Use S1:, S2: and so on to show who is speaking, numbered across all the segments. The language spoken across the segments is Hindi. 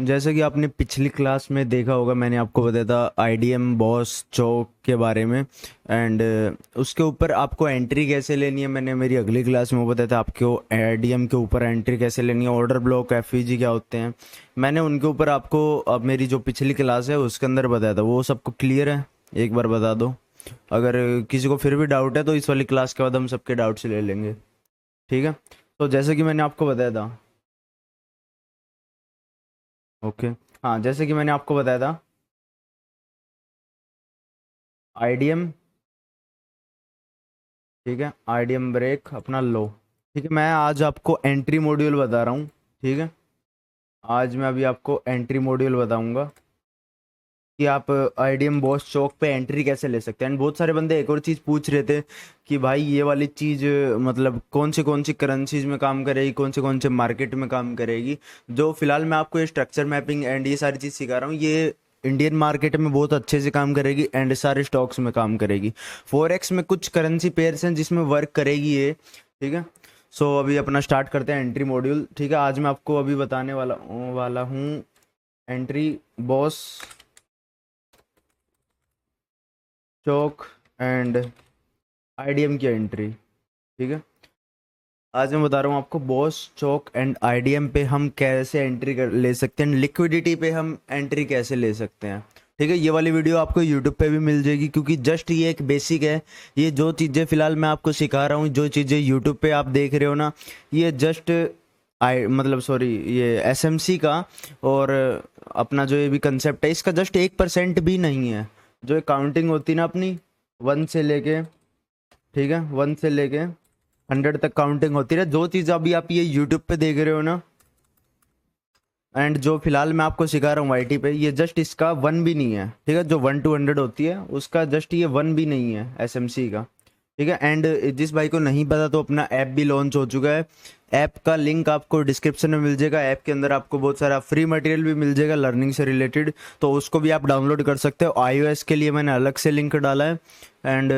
S1: जैसे कि आपने पिछली क्लास में देखा होगा, मैंने आपको बताया था आईडीएम बॉस चौक के बारे में। एंड उसके ऊपर आपको एंट्री कैसे लेनी है, मैंने मेरी अगली क्लास में वो बताया था आपको आईडीएम के ऊपर एंट्री कैसे लेनी है, ऑर्डर ब्लॉक एफईजी क्या होते हैं। मैंने उनके ऊपर आपको अब मेरी जो पिछली क्लास है उसके अंदर बताया था। वो सबको क्लियर है? एक बार बता दो। अगर किसी को फिर भी डाउट है तो इस वाली क्लास के बाद हम सबके डाउट्स ले लेंगे। ठीक है। तो जैसे कि मैंने आपको बताया था। ओके। हाँ, जैसे कि मैंने आपको बताया था आईडीएम। ठीक है, आईडीएम ब्रेक अपना लो। ठीक है, मैं आज आपको एंट्री मॉड्यूल बता रहा हूँ। ठीक है, आज मैं अभी आपको एंट्री मॉड्यूल बताऊंगा कि आप आईडीएम बॉस चौक पे एंट्री कैसे ले सकते हैं। एंड बहुत सारे बंदे एक और चीज़ पूछ रहे थे कि भाई ये वाली चीज़ मतलब कौन सी करेंसीज में काम करेगी, कौन से मार्केट में काम करेगी। जो फिलहाल मैं आपको ये स्ट्रक्चर मैपिंग एंड ये सारी चीज़ सिखा रहा हूँ, ये इंडियन मार्केट में बहुत अच्छे से काम करेगी एंड सारे स्टॉक्स में काम करेगी। फॉरेक्स में कुछ करेंसी पेयर्स हैं जिसमें वर्क करेगी ये। ठीक है। सो अभी अपना स्टार्ट करते हैं एंट्री मॉड्यूल। ठीक है, आज मैं आपको अभी बताने वाला हूँ entry boss chalk and IDM की एंट्री। ठीक है, आज मैं बता रहा हूँ आपको बॉस चौक एंड आईडीएम पे हम कैसे एंट्री कर ले सकते हैं, लिक्विडिटी पे हम एंट्री कैसे ले सकते हैं। ठीक है, ये वाली वीडियो आपको यूट्यूब पे भी मिल जाएगी क्योंकि जस्ट ये एक बेसिक है। ये जो चीज़ें फिलहाल मैं आपको सिखा रहा हूँ, जो चीज़ें यूट्यूब पे आप देख रहे हो ना, ये जस्ट आई मतलब सॉरी ये एसएमसी का और अपना जो ये भी कंसेप्ट है इसका जस्ट 1% भी नहीं है। जो काउंटिंग होती है ना अपनी, वन से लेके, ठीक है, वन से लेके 100 तक काउंटिंग होती है। जो चीज़ अभी आप ये यूट्यूब पे देख रहे हो ना, एंड जो फिलहाल मैं आपको सिखा रहा हूँ आईटी पे, ये जस्ट इसका वन भी नहीं है। ठीक है, जो 1 to 100 होती है उसका जस्ट ये वन भी नहीं है एसएमसी का। ठीक है, एंड जिस भाई को नहीं पता तो अपना ऐप भी लॉन्च हो चुका है। ऐप का लिंक आपको डिस्क्रिप्शन में मिल जाएगा। ऐप के अंदर आपको बहुत सारा फ्री मटेरियल भी मिल जाएगा लर्निंग से रिलेटेड, तो उसको भी आप डाउनलोड कर सकते हो। आईओएस के लिए मैंने अलग से लिंक डाला है एंड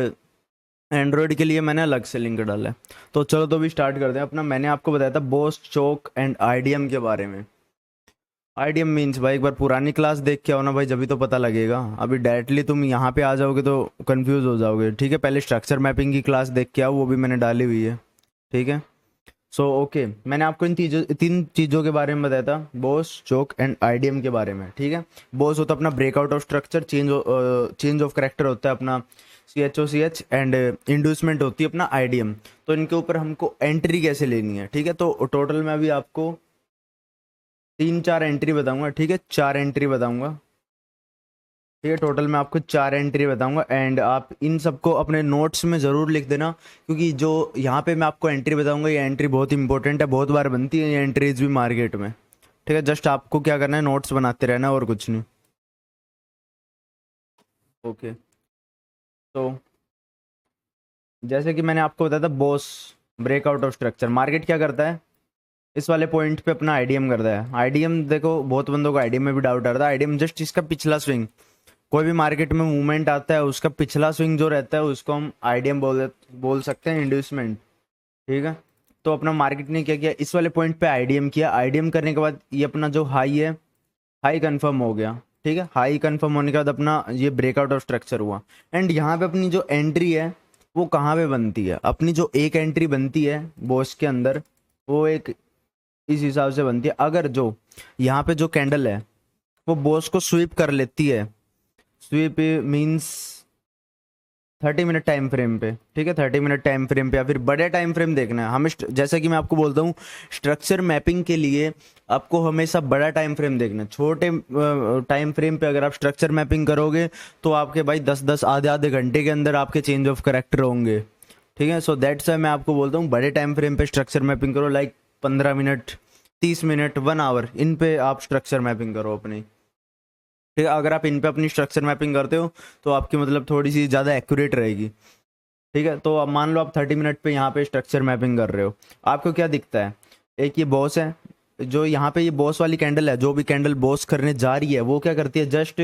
S1: एंड्रॉयड के लिए मैंने अलग से लिंक डाला है। तो चलो तो भी स्टार्ट करते हैं अपना। मैंने आपको बताया था बॉस चौक एंड आईडीएम के बारे में। आईडीएम मीन्स भाई एक बार पुरानी क्लास देख के आओ ना भाई, जब तो पता लगेगा। अभी डायरेक्टली तुम यहाँ पे आ जाओगे तो कंफ्यूज हो जाओगे। ठीक है, पहले स्ट्रक्चर मैपिंग की क्लास देख के आओ, वो भी मैंने डाली हुई है। ठीक है। सो ओके, मैंने आपको इन तीन चीज़ों के बारे में बताया था, बॉस चौक एंड आईडीएम के बारे में। ठीक है, बॉस होता है अपना breakout of structure, change of character होता है अपना CHOCH, एंड इंड्यूसमेंट होती है अपना आईडीएम। तो इनके ऊपर हमको एंट्री कैसे लेनी है। ठीक है, तो टोटल मैं अभी आपको 3-4 एंट्री बताऊंगा। ठीक है, 4 एंट्री बताऊंगा। ठीक है, टोटल मैं आपको 4 एंट्री बताऊंगा एंड आप इन सबको अपने नोट्स में ज़रूर लिख देना क्योंकि जो यहाँ पे मैं आपको एंट्री बताऊंगा ये एंट्री बहुत इंपॉर्टेंट है, बहुत बार बनती है ये एंट्रीज भी मार्केट में। ठीक है, जस्ट आपको क्या करना है, नोट्स बनाते रहना है और कुछ नहीं। ओके। तो जैसे कि मैंने आपको बताया था boss breakout of structure, market क्या करता है, इस वाले पॉइंट पे अपना आईडीएम करता है। आईडीएम देखो, बहुत बंदों को आईडीएम में भी डाउट आता है। आईडीएम जस्ट इसका पिछला स्विंग, कोई भी मार्केट में मूवमेंट आता है उसका पिछला स्विंग जो रहता है उसको हम आईडीएम बोल सकते हैं, इंड्यूसमेंट। ठीक है, तो अपना मार्केट ने क्या किया, इस वाले पॉइंट पे आईडीएम किया। आईडीएम करने के बाद ये अपना जो हाई है, हाई कंफर्म हो गया। ठीक है, हाई कंफर्म होने के बाद अपना ये ब्रेकआउट ऑफ स्ट्रक्चर हुआ। एंड यहाँ पे अपनी जो एंट्री है वो कहाँ पे बनती है, अपनी जो एक एंट्री बनती है बॉस के अंदर, वो एक इस हिसाब से बनती है। अगर जो यहाँ पे जो कैंडल है वो बॉस को स्वीप कर लेती है, sweep means 30 minute time frame पे। ठीक है, 30 मिनट टाइम फ्रेम पे या फिर बड़े टाइम फ्रेम देखना है हमें। जैसा कि मैं आपको बोलता हूँ स्ट्रक्चर मैपिंग के लिए आपको हमेशा बड़ा टाइम फ्रेम देखना है। छोटे टाइम फ्रेम पे अगर आप स्ट्रक्चर मैपिंग करोगे तो आपके भाई 10-10 आधे आधे घंटे के अंदर आपके चेंज ऑफ करेक्टर होंगे। ठीक है, सो दैट्स वाई मैं आपको बोलता हूँ बड़े टाइम फ्रेम पे स्ट्रक्चर मैपिंग करो, लाइक 15 मिनट, 30 मिनट, 1 आवर, इन पे आप स्ट्रक्चर मैपिंग करो अपनी। ठीक है, अगर आप इन पे अपनी स्ट्रक्चर मैपिंग करते हो तो आपकी मतलब थोड़ी सी ज़्यादा एक्यूरेट रहेगी। ठीक है, तो अब मान लो आप 30 मिनट पे यहाँ पे स्ट्रक्चर मैपिंग कर रहे हो, आपको क्या दिखता है, एक ये बॉस है, जो यहाँ पे ये बॉस वाली कैंडल है, जो भी कैंडल बॉस करने जा रही है वो क्या करती है, जस्ट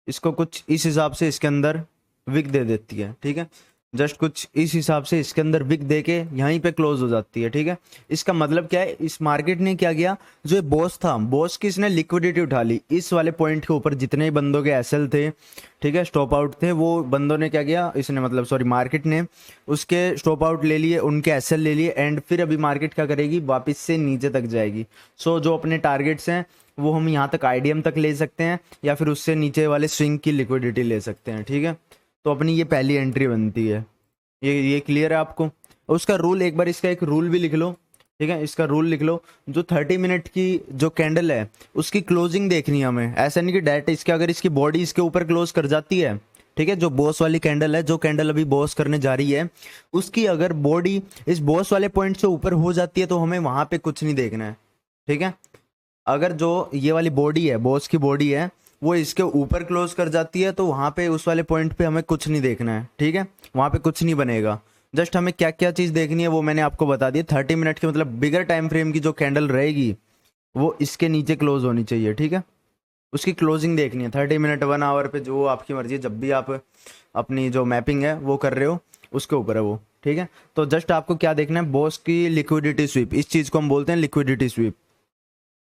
S1: इसको कुछ इस हिसाब से इसके अंदर विक दे देती है। ठीक है, जस्ट कुछ इस हिसाब से इसके अंदर विक दे के यहीं पे क्लोज हो जाती है, ठीक है। इसका मतलब क्या है, इस मार्केट ने क्या किया, जो बॉस था, बॉस की इसने लिक्विडिटी उठा ली इस वाले पॉइंट के ऊपर, जितने ही बंदों के एसएल थे, ठीक है, स्टॉप आउट थे, वो बंदों ने क्या किया, इसने मतलब सॉरी मार्केट ने उसके स्टॉप आउट ले लिए, उनके एसएल ले लिए, एंड फिर अभी मार्केट क्या करेगी, वापस से नीचे तक जाएगी। सो जो अपने टारगेट्स हैं वो हम यहाँ तक आईडीएम तक ले सकते हैं, या फिर उससे नीचे वाले स्विंग की लिक्विडिटी ले सकते हैं, ठीक है। तो अपनी ये पहली एंट्री बनती है। ये क्लियर है आपको। उसका रूल एक बार, इसका एक रूल भी लिख लो, ठीक है, इसका रूल लिख लो। जो 30 मिनट की जो कैंडल है उसकी क्लोजिंग देखनी है हमें, ऐसा नहीं कि डायरेक्ट इसके, अगर इसकी बॉडी इसके ऊपर क्लोज कर जाती है, ठीक है, जो बॉस वाली कैंडल है, जो कैंडल अभी बॉस करने जा रही है, उसकी अगर बॉडी इस बॉस वाले पॉइंट से ऊपर हो जाती है तो हमें वहां पे कुछ नहीं देखना है, ठीक है। अगर जो ये वाली बॉडी है, बॉस की बॉडी है, वो इसके ऊपर क्लोज कर जाती है तो वहां पे उस वाले पॉइंट पे हमें कुछ नहीं देखना है, ठीक है, वहां पे कुछ नहीं बनेगा। जस्ट हमें क्या क्या चीज़ देखनी है वो मैंने आपको बता दी। 30 मिनट की मतलब बिगर टाइम फ्रेम की जो कैंडल रहेगी वो इसके नीचे क्लोज होनी चाहिए, ठीक है। उसकी क्लोजिंग देखनी है 30 मिनट, 1 आवर पे, जो आपकी मर्जी है, जब भी आप अपनी जो मैपिंग है वो कर रहे हो उसके ऊपर है वो, ठीक है। तो जस्ट आपको क्या देखना है, बॉस की लिक्विडिटी स्वीप, इस चीज़ को हम बोलते हैं लिक्विडिटी स्वीप।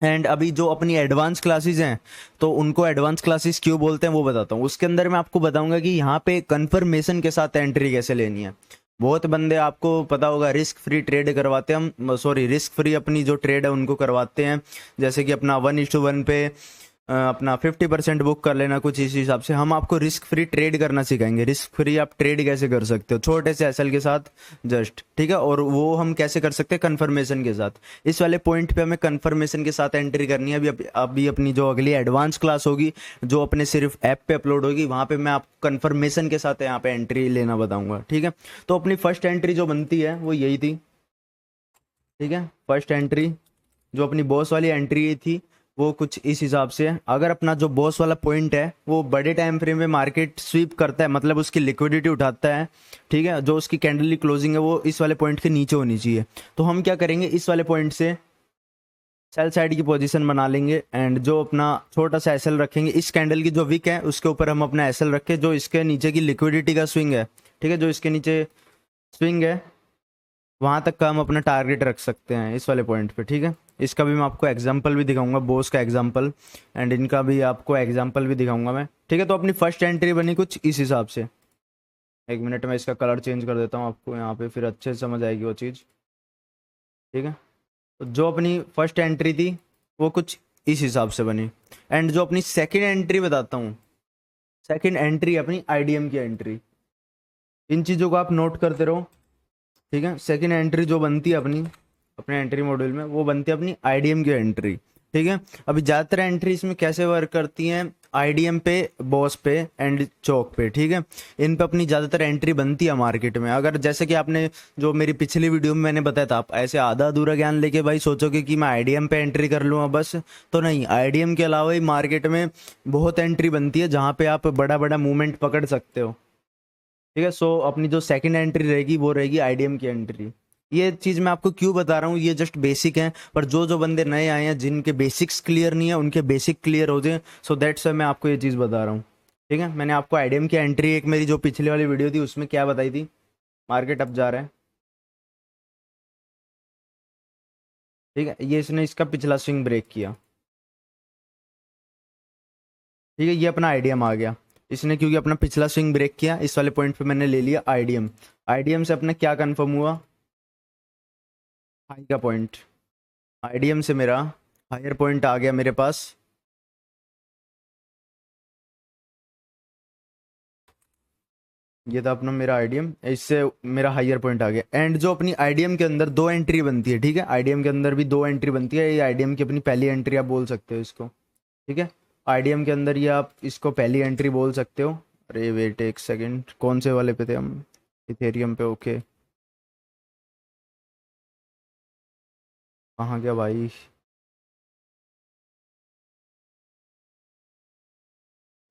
S1: एंड अभी जो अपनी एडवांस क्लासेस हैं, तो उनको एडवांस क्लासेस क्यों बोलते हैं वो बताता हूँ। उसके अंदर मैं आपको बताऊंगा कि यहाँ पे कंफर्मेशन के साथ एंट्री कैसे लेनी है। बहुत बंदे, आपको पता होगा, रिस्क फ्री ट्रेड करवाते हैं हम, सॉरी रिस्क फ्री अपनी जो ट्रेड है उनको करवाते हैं, जैसे कि अपना 1:1 पे अपना 50% बुक कर लेना, कुछ इस हिसाब से। हम आपको रिस्क फ्री ट्रेड करना सिखाएंगे, रिस्क फ्री आप ट्रेड कैसे कर सकते हो छोटे से एसएल के साथ, जस्ट, ठीक है। और वो हम कैसे कर सकते हैं, कन्फर्मेशन के साथ। इस वाले पॉइंट पे हमें कन्फर्मेशन के साथ एंट्री करनी है। अभी अपनी जो अगली एडवांस क्लास होगी, जो अपने सिर्फ ऐप पे अपलोड होगी, वहाँ पे मैं आपको कन्फर्मेशन के साथ यहाँ पे एंट्री लेना बताऊंगा, ठीक है। तो अपनी फर्स्ट एंट्री जो बनती है वो यही थी, ठीक है। फर्स्ट एंट्री जो अपनी बॉस वाली एंट्री थी वो कुछ इस हिसाब से है। अगर अपना जो बॉस वाला पॉइंट है वो बड़े टाइम फ्रेम में मार्केट स्वीप करता है, मतलब उसकी लिक्विडिटी उठाता है, ठीक है, जो उसकी कैंडल की क्लोजिंग है वो इस वाले पॉइंट के नीचे होनी चाहिए, तो हम क्या करेंगे, इस वाले पॉइंट से सेल साइड की पोजीशन बना लेंगे, एंड जो अपना छोटा सा एसएल रखेंगे, इस कैंडल की जो विक है उसके ऊपर हम अपना एसएल रखें, जो इसके नीचे की लिक्विडिटी का स्विंग है, ठीक है, जो इसके नीचे स्विंग है वहां तक का हम अपना टारगेट रख सकते हैं इस वाले पॉइंट पे, ठीक है। इसका भी मैं आपको एग्जांपल भी दिखाऊंगा, बोस का एग्जांपल, एंड इनका भी आपको एग्जांपल भी दिखाऊंगा मैं, ठीक है। तो अपनी फर्स्ट एंट्री बनी कुछ इस हिसाब से। एक मिनट में इसका कलर चेंज कर देता हूँ आपको यहाँ पे, फिर अच्छे से समझ आएगी वो चीज़, ठीक है। तो जो अपनी फर्स्ट एंट्री थी वो कुछ इस हिसाब से बनी। एंड जो अपनी सेकेंड एंट्री बताता हूँ, सेकेंड एंट्री अपनी आईडीएम की एंट्री, इन चीज़ों को आप नोट करते रहो, ठीक है। सेकंड एंट्री जो बनती है अपनी अपने एंट्री मॉड्यूल में, वो बनती है अपनी आईडीएम की एंट्री, ठीक है। अभी ज़्यादातर एंट्री इसमें कैसे वर्क करती हैं, आईडीएम पे, बॉस पे एंड चौक पे, ठीक है। इन पे अपनी ज़्यादातर एंट्री बनती है मार्केट में। अगर जैसे कि आपने जो मेरी पिछली वीडियो में मैंने बताया था, आप ऐसे आधा अधूरा ज्ञान लेके भाई सोचोगे कि मैं आईडीएम पे एंट्री कर लूँगा बस, तो नहीं, आईडीएम के अलावा ही मार्केट में बहुत एंट्री बनती है जहाँ पे आप बड़ा बड़ा मूवमेंट पकड़ सकते हो, ठीक है। सो अपनी जो सेकंड एंट्री रहेगी वो रहेगी आईडीएम की एंट्री। ये चीज़ मैं आपको क्यों बता रहा हूँ, ये जस्ट बेसिक है, पर जो जो बंदे नए आए हैं जिनके बेसिक्स क्लियर नहीं है उनके बेसिक क्लियर हो जाए, सो दैट्स वाई मैं आपको ये चीज़ बता रहा हूँ, ठीक है। मैंने आपको आईडीएम की एंट्री, एक मेरी जो पिछली वाली वीडियो थी उसमें क्या बताई थी, मार्केट अप जा रहा है, ठीक है, ये इसने इसका पिछला स्विंग ब्रेक किया, ठीक है, ये अपना आईडीएम आ गया इसने, क्योंकि अपना पिछला स्विंग ब्रेक किया, इस वाले पॉइंट पे मैंने ले लिया आईडीएम। आईडीएम से अपना क्या कंफर्म हुआ, हाई का पॉइंट, आईडीएम से मेरा हायर पॉइंट आ गया मेरे पास, ये था अपना मेरा आईडीएम, इससे मेरा हायर पॉइंट आ गया। एंड जो अपनी आईडीएम के अंदर दो एंट्री बनती है, ठीक है, आईडीएम के अंदर भी दो एंट्री बनती है, ये आईडीएम की अपनी पहली एंट्री आप बोल सकते हो इसको, ठीक है। आईडीएम के अंदर ये आप इसको पहली एंट्री बोल सकते हो। अरे वेट एक सेकेंड, कौन से वाले पे थे हम, इथेरियम पे, ओके, कहाँ गया भाई,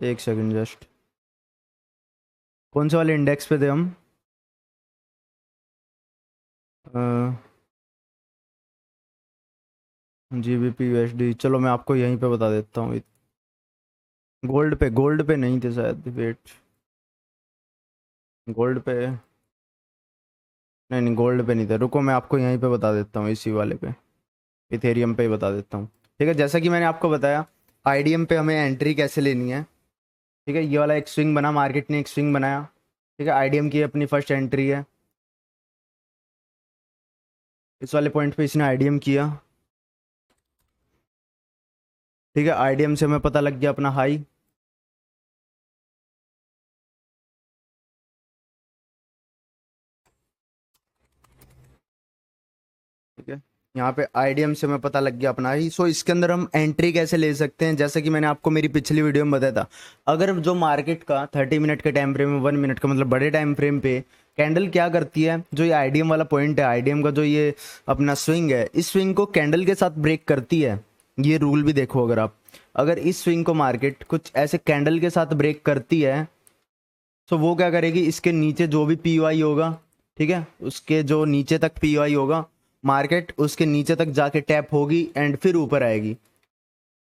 S1: एक सेकेंड जस्ट, कौन से वाले इंडेक्स पे थे हम, जीबीपी यूएसडी, चलो मैं आपको यहीं पे बता देता हूँ। गोल्ड पे नहीं थे शायद, वेट, गोल्ड पे नहीं नहीं, गोल्ड पे नहीं था, रुको मैं आपको यहीं पे बता देता हूँ, इसी वाले पे, इथेरियम पे ही बता देता हूँ। ठीक है, जैसा कि मैंने आपको बताया, आईडीएम पे हमें एंट्री कैसे लेनी है। ठीक है, ये वाला एक स्विंग बना, मार्केट ने एक स्विंग बनाया। ठीक है, आईडीएम की अपनी फर्स्ट एंट्री है, इस वाले पॉइंट पे इसने आईडीएम किया। ठीक है, आईडीएम से हमें पता लग गया अपना हाई। ठीक है, यहाँ पे आईडीएम से हमें पता लग गया अपना ही। सो इसके अंदर हम एंट्री कैसे ले सकते हैं, जैसे कि मैंने आपको मेरी पिछली वीडियो में बताया था। अगर जो मार्केट का 30 मिनट के टाइम फ्रेम में, 1 मिनट का मतलब बड़े टाइम फ्रेम पे कैंडल क्या करती है, जो ये आईडीएम वाला पॉइंट है, आईडीएम का जो ये अपना स्विंग है, इस स्विंग को कैंडल के साथ ब्रेक करती है। ये रूल भी देखो, अगर आप, अगर इस स्विंग को मार्केट कुछ ऐसे कैंडल के साथ ब्रेक करती है, तो वो क्या करेगी, इसके नीचे जो भी पीवाई होगा, ठीक है, उसके जो नीचे तक पीवाई होगा, मार्केट उसके नीचे तक जाके टैप होगी एंड फिर ऊपर आएगी।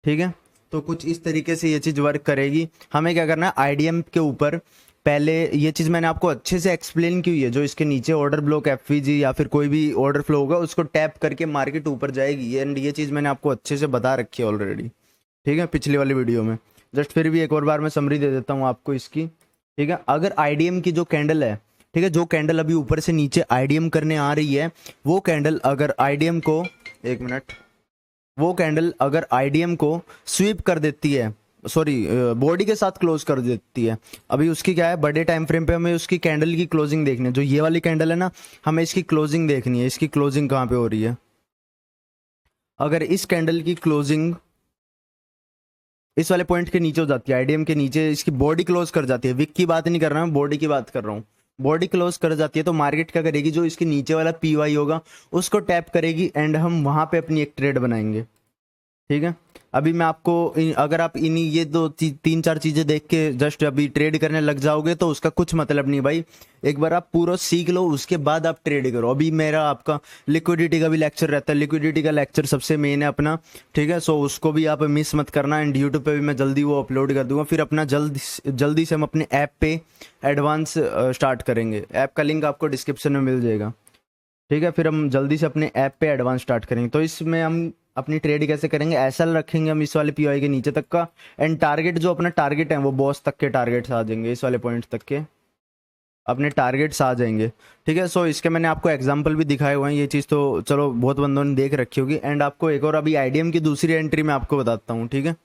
S1: ठीक है, तो कुछ इस तरीके से ये चीज़ वर्क करेगी। हमें क्या करना है, आईडीएम के ऊपर पहले ये चीज़ मैंने आपको अच्छे से एक्सप्लेन की हुई है, जो इसके नीचे ऑर्डर ब्लॉक, एफवीजी या फिर कोई भी ऑर्डर फ्लो होगा, उसको टैप करके मार्केट ऊपर जाएगी, एंड ये चीज़ मैंने आपको अच्छे से बता रखी है ऑलरेडी। ठीक है, पिछली वाली वीडियो में। जस्ट फिर भी एक और बार मैं समरी दे देता हूँ आपको इसकी। ठीक है, अगर आईडीएम की जो कैंडल है, ठीक है, जो कैंडल अभी ऊपर से नीचे आईडीएम करने आ रही है, वो कैंडल अगर आईडीएम को, एक मिनट, वो कैंडल अगर आईडीएम को स्वीप कर देती है, सॉरी, बॉडी के साथ क्लोज कर देती है, अभी उसकी क्या है, बड़े टाइम फ्रेम पे हमें उसकी कैंडल की क्लोजिंग देखनी है, जो ये वाली कैंडल है ना, हमें इसकी क्लोजिंग देखनी है, इसकी क्लोजिंग कहाँ पे हो रही है। अगर इस कैंडल की क्लोजिंग इस वाले पॉइंट के नीचे हो जाती है, आईडीएम के नीचे इसकी बॉडी क्लोज कर जाती है, विक की बात नहीं कर रहा हूँ, बॉडी की बात कर रहा हूँ, बॉडी क्लोज कर जाती है, तो मार्केट क्या करेगी, जो इसके नीचे वाला पीवाई होगा उसको टैप करेगी एंड हम वहां पे अपनी एक ट्रेड बनाएंगे। ठीक है, अभी मैं आपको अगर आप इन्हीं ये दो तीन चार चीजें देख के जस्ट अभी ट्रेड करने लग जाओगे तो उसका कुछ मतलब नहीं भाई। एक बार आप पूरा सीख लो, उसके बाद आप ट्रेड करो। अभी मेरा आपका लिक्विडिटी का भी लेक्चर रहता है, लिक्विडिटी का लेक्चर सबसे मेन है अपना। ठीक है, सो उसको भी आप मिस मत करना, एंड यूट्यूब पे भी मैं जल्दी वो अपलोड कर दूंगा। फिर अपना जल्दी से हम अपने ऐप पे एडवांस स्टार्ट करेंगे, ऐप का लिंक आपको डिस्क्रिप्शन में मिल जाएगा। ठीक है, फिर हम जल्दी से अपने ऐप पे एडवांस स्टार्ट करेंगे। तो इसमें हम अपनी ट्रेड कैसे करेंगे, ऐसा रखेंगे हम इस वाले पीओआई के नीचे तक का, एंड टारगेट जो अपना टारगेट है वो बॉस तक के टारगेट्स आ जाएंगे, इस वाले पॉइंट तक के अपने टारगेट्स आ जाएंगे। ठीक है, सो इसके मैंने आपको एग्जांपल भी दिखाए हुए हैं, ये चीज़ तो चलो बहुत बंदों ने देख रखी होगी। एंड आपको एक और अभी आईडीएम की दूसरी एंट्री मैं आपको बताता हूँ। ठीक है,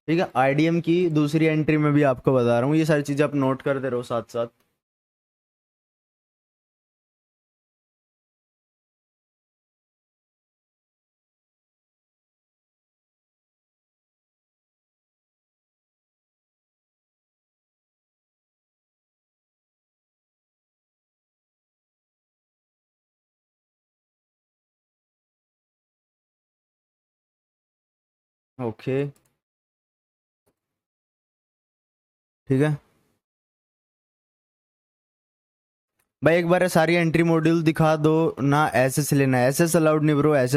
S1: ठीक है, आईडीएम की दूसरी एंट्री में भी आपको बता रहा हूँ, ये सारी चीज़ें आप नोट करते रहो साथ साथ। ओके, ठीक है भाई, एक बार सारी एंट्री मॉड्यूल दिखा दो ना, एसएस लेना है, एसएस अलाउड नहीं ब्रो, एसएस